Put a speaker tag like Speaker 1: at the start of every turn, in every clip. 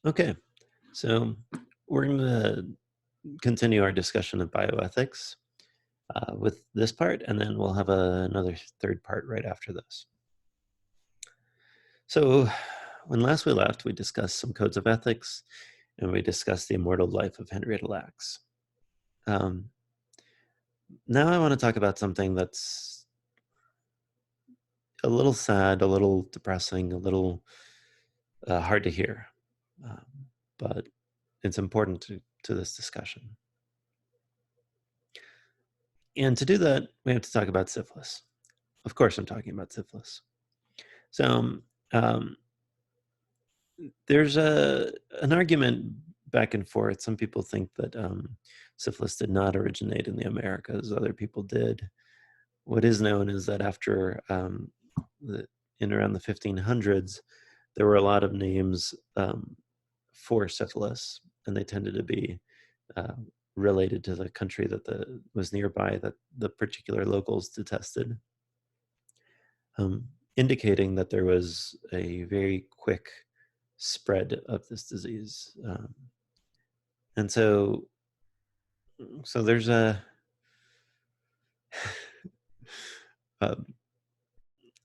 Speaker 1: Okay, so we're going to continue our discussion of bioethics with this part, and then we'll have another third part right after this. So when last we left, we discussed some codes of ethics, and we discussed the immortal life of Henrietta Lacks. Now I want to talk about something that's a little sad, a little depressing, a little hard to hear, um, but it's important to this discussion. And to do that, we have to talk about syphilis. Of course, I'm talking about syphilis. So um, there's an argument back and forth. Some people think that syphilis did not originate in the Americas. Other people did. What is known is that after in around the 1500s, there were a lot of names for syphilis, and they tended to be related to the country that was nearby that the particular locals detested, indicating that there was a very quick spread of this disease. And so there's um,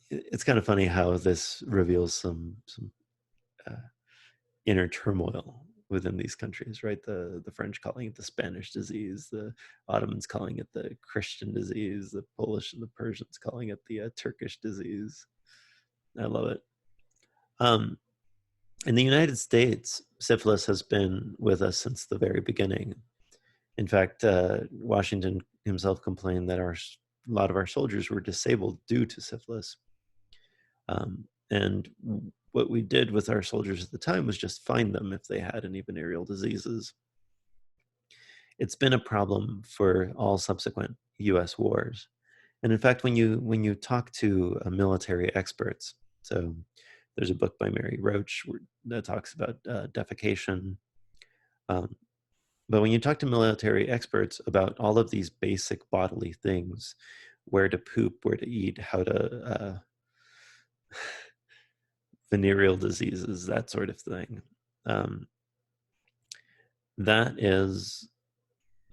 Speaker 1: it's kind of funny how this reveals some uh, inner turmoil within these countries, right? The French calling it the Spanish disease, the Ottomans calling it the Christian disease, the Polish and the Persians calling it the Turkish disease. I love it. In the United States, syphilis has been with us since the very beginning. In fact, Washington himself complained that a lot of our soldiers were disabled due to syphilis. And what we did with our soldiers at the time was just find them if they had any venereal diseases. It's been a problem for all subsequent U.S. wars. And in fact, when you talk to military experts, so there's a book by Mary Roach that talks about defecation. But when you talk to military experts about all of these basic bodily things, where to poop, where to eat, how to venereal diseases, that sort of thing, that is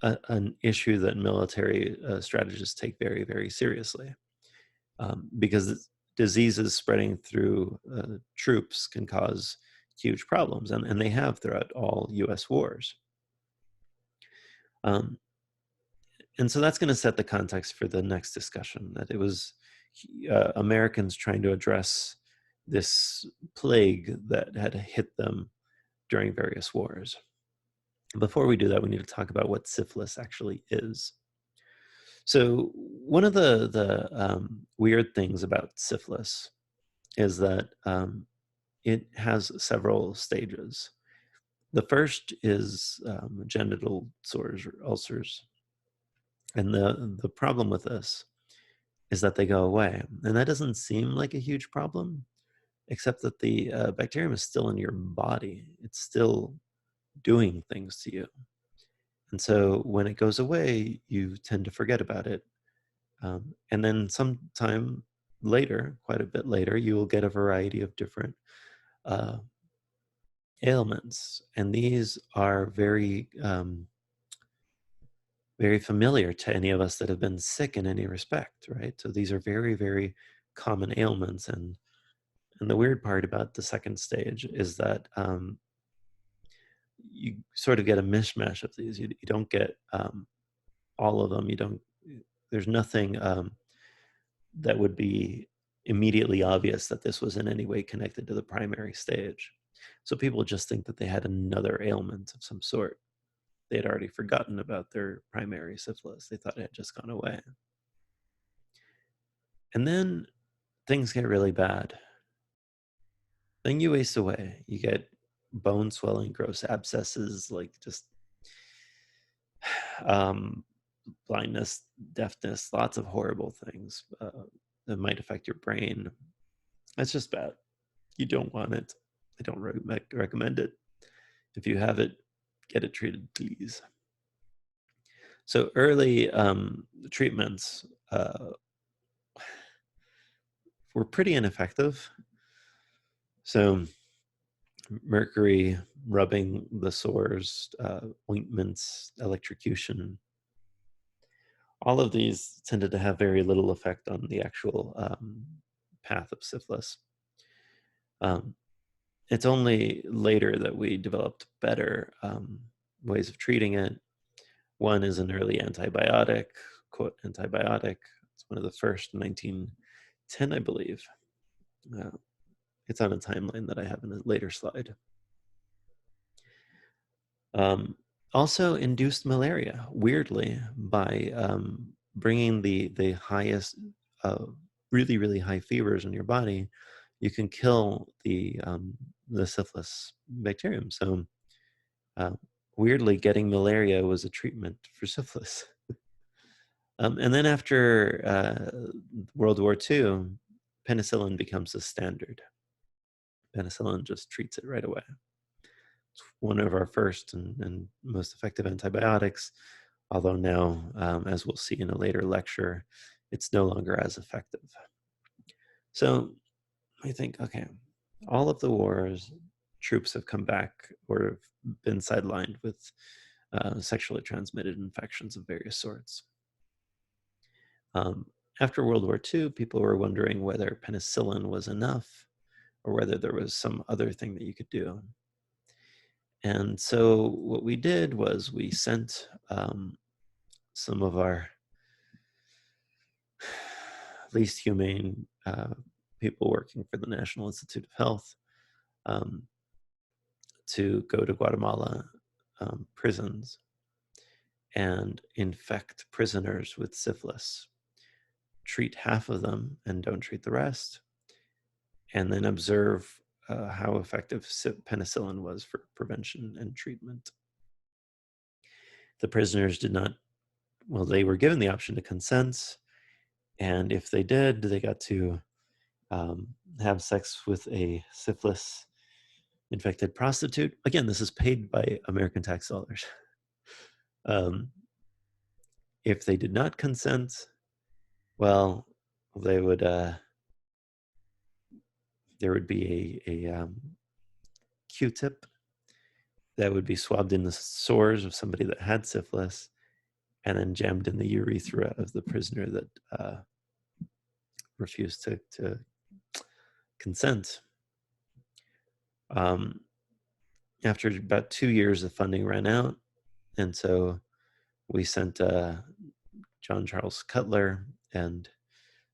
Speaker 1: an issue that military strategists take very, very seriously, because diseases spreading through troops can cause huge problems, and they have throughout all U.S. wars. And so that's going to set the context for the next discussion, that it was Americans trying to address this plague that had hit them during various wars. Before we do that, we need to talk about what syphilis actually is. So one of the weird things about syphilis is that it has several stages. The first is genital sores or ulcers. And the problem with this is that they go away. And that doesn't seem like a huge problem, except that the bacterium is still in your body. It's still doing things to you. And so when it goes away, you tend to forget about it. And then sometime later, quite a bit later, you will get a variety of different ailments. And these are very, very familiar to any of us that have been sick in any respect, right? So these are very, very common ailments. And the weird part about the second stage is that you sort of get a mishmash of these. You don't get all of them. There's nothing that would be immediately obvious that this was in any way connected to the primary stage. So people just think that they had another ailment of some sort. They had already forgotten about their primary syphilis. They thought it had just gone away. And then things get really bad. Then you waste away. You get bone swelling, gross abscesses, like just blindness, deafness, lots of horrible things that might affect your brain. It's just bad. You don't want it. I don't recommend it. If you have it, get it treated, please. So early treatments were pretty ineffective. So mercury, rubbing the sores, ointments, electrocution. All of these tended to have very little effect on the actual path of syphilis. It's only later that we developed better ways of treating it. One is an early antibiotic, quote, antibiotic. It's one of the first in 1910, I believe. It's on a timeline that I have in a later slide. Also induced malaria, weirdly, by bringing the highest, really, really high fevers in your body. You can kill the syphilis bacterium. So weirdly, getting malaria was a treatment for syphilis. And then after World War II, penicillin becomes the standard. Penicillin just treats it right away. It's one of our first and most effective antibiotics, although now, as we'll see in a later lecture, it's no longer as effective. So I think, okay, all of the wars, troops have come back or have been sidelined with sexually transmitted infections of various sorts. After World War II, people were wondering whether penicillin was enough or whether there was some other thing that you could do. And so what we did was we sent some of our least humane people working for the National Institute of Health to go to Guatemala prisons and infect prisoners with syphilis, treat half of them and don't treat the rest, and then observe how effective penicillin was for prevention and treatment. The prisoners did not, well, they were given the option to consent, and if they did, they got to have sex with a syphilis infected prostitute. Again, this is paid by American tax dollars. If they did not consent, well, they would there would be a Q-tip that would be swabbed in the sores of somebody that had syphilis and then jammed in the urethra of the prisoner that refused to consent. After about 2 years, the funding ran out, and so we sent John Charles Cutler and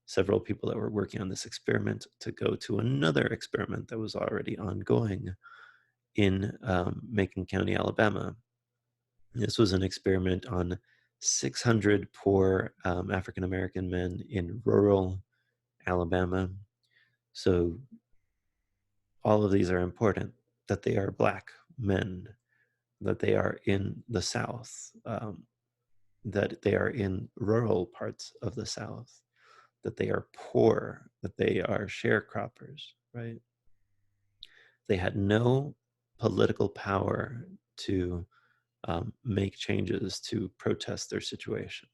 Speaker 1: several people that were working on this experiment to go to another experiment that was already ongoing in Macon County, Alabama. This was an experiment on 600 poor African-American men in rural Alabama. So all of these are important, that they are Black men, that they are in the South, that they are in rural parts of the South, that they are poor, that they are sharecroppers, right? They had no political power to make changes to protest their situation.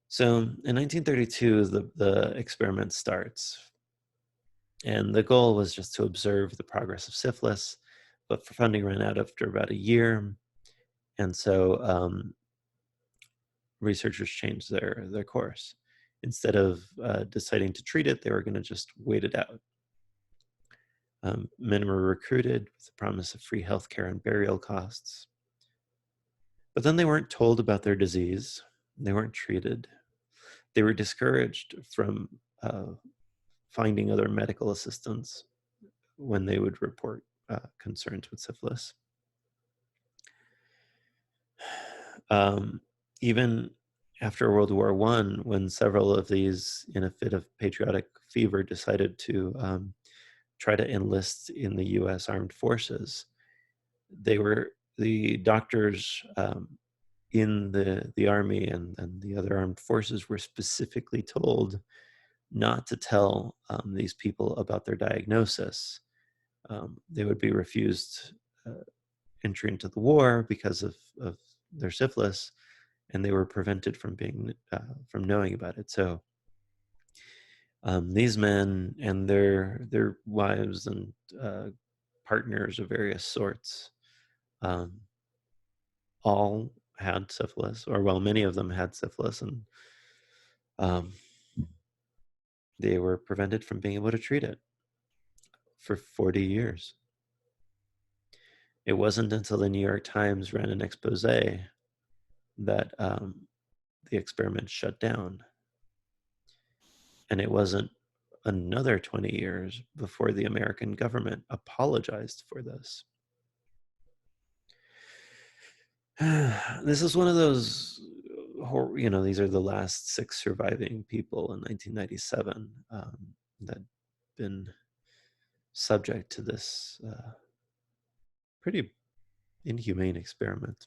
Speaker 1: So in 1932, the experiment starts. And the goal was just to observe the progress of syphilis, but funding ran out after about a year. And so researchers changed their course. Instead of deciding to treat it, they were going to just wait it out. Men were recruited with the promise of free healthcare and burial costs. But then they weren't told about their disease. They weren't treated. They were discouraged from finding other medical assistance when they would report concerns with syphilis. Even after World War I, when several of these, in a fit of patriotic fever, decided to try to enlist in the U.S. Armed Forces, the doctors in the Army and the other armed forces were specifically told not to tell these people about their diagnosis. They would be refused entry into the war because of their syphilis, and they were prevented from being from knowing about it. So These men and their wives and partners of various sorts um, all had syphilis, or well, many of them had syphilis, and um, they were prevented from being able to treat it for 40 years. It wasn't until the New York Times ran an expose that the experiment shut down. And it wasn't another 20 years before the American government apologized for this. This is one of those, these are the last 6 surviving people in 1997 that been subject to this pretty inhumane experiment.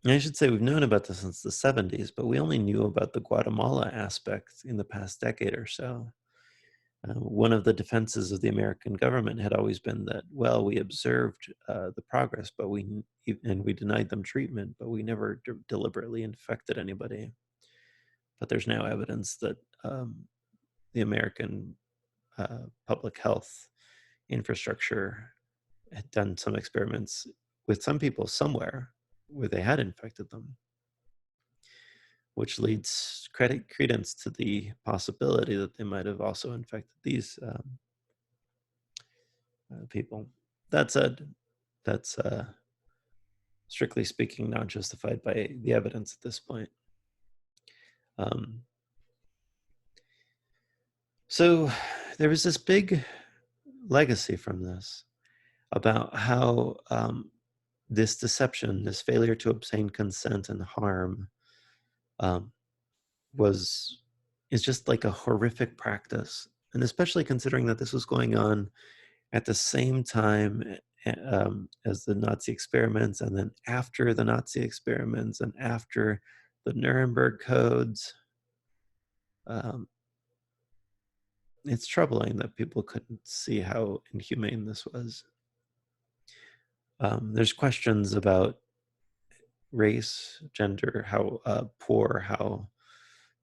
Speaker 1: I should say we've known about this since the 70s, but we only knew about the Guatemala aspect in the past decade or so. One of the defenses of the American government had always been that, well, we observed the progress, but we denied them treatment, but we never deliberately infected anybody. But there's now evidence that the American public health infrastructure had done some experiments with some people somewhere where they had infected them, which leads credence to the possibility that they might have also infected these people. That said, that's strictly speaking not justified by the evidence at this point. So there was this big legacy from this about how this deception, this failure to obtain consent and harm is just like a horrific practice. And especially considering that this was going on at the same time as the Nazi experiments, and then after the Nazi experiments, and after the Nuremberg codes. It's troubling that people couldn't see how inhumane this was. There's questions about race, gender, how poor, how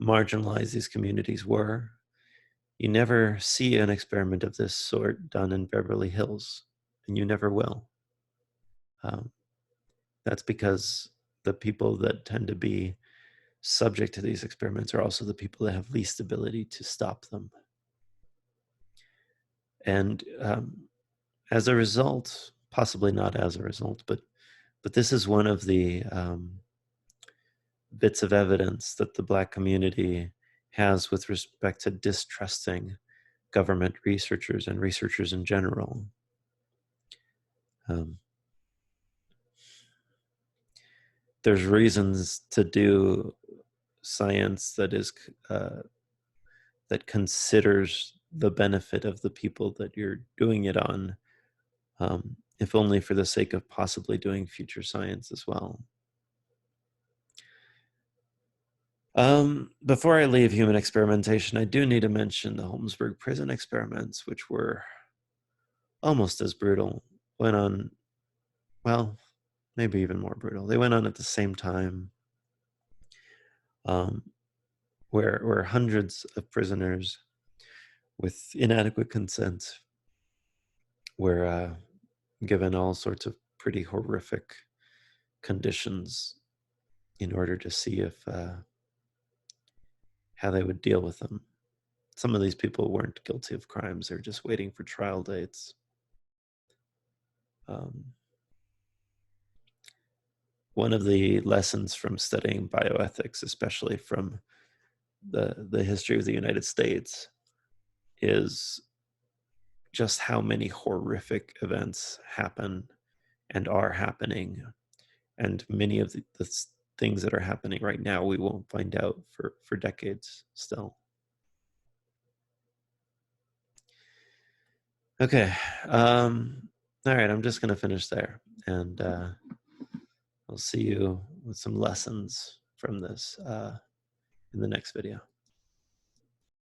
Speaker 1: marginalized these communities were. You never see an experiment of this sort done in Beverly Hills, and you never will. That's because the people that tend to be subject to these experiments are also the people that have least ability to stop them. And as a result, possibly not as a result, but this is one of the bits of evidence that the Black community has with respect to distrusting government researchers and researchers in general. There's reasons to do science that is that considers the benefit of the people that you're doing it on, if only for the sake of possibly doing future science as well. Before I leave human experimentation, I do need to mention the Holmesburg prison experiments, which were almost as brutal. Went on, well, maybe even more brutal. They went on at the same time, where hundreds of prisoners with inadequate consent were given all sorts of pretty horrific conditions in order to see if how they would deal with them. Some of these people weren't guilty of crimes; they're just waiting for trial dates. One of the lessons from studying bioethics, especially from the history of the United States, is just how many horrific events happen and are happening. And many of the things that are happening right now, we won't find out for decades still. Okay. All right, I'm just going to finish there. And I'll see you with some lessons from this in the next video.